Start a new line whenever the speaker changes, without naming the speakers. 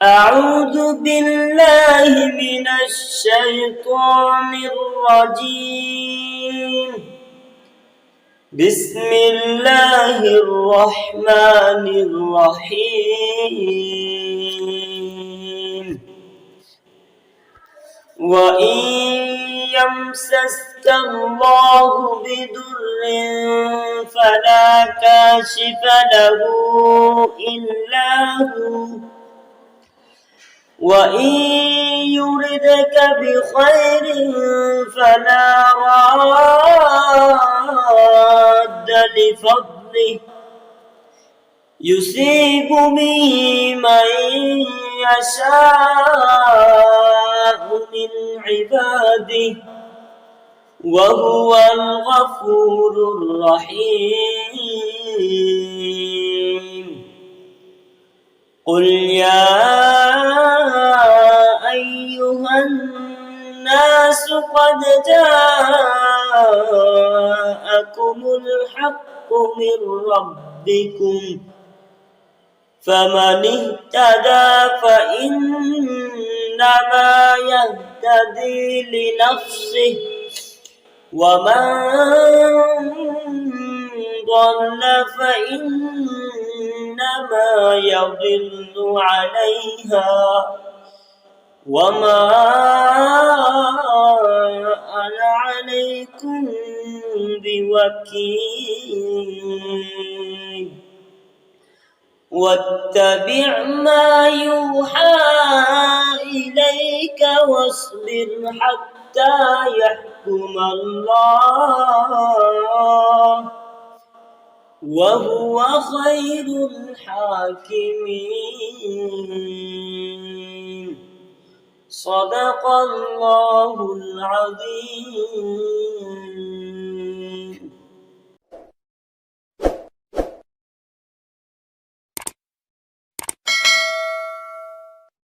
أعوذ بالله من الشيطان الرجيم. بسم الله الرحمن الرحيم. وإن يمسسك الله بضر فلا كاشف له إلا هو، وإن يردك بخير فلا راد لفضله، يصيب به من يشاء من عباده وهو الغفور الرحيم. قل يا أيها الناس قد جاءكم الحق من ربكم، فمن اهتدى فإنما يهتدي لنفسه، ومن ضل فإنما يضل عليها، وما أنا عليكم بوكيل. واتبع ما يوحى إليك واصبر حتى يحكم الله وهو خير الحاكمين. صدق الله العظيم.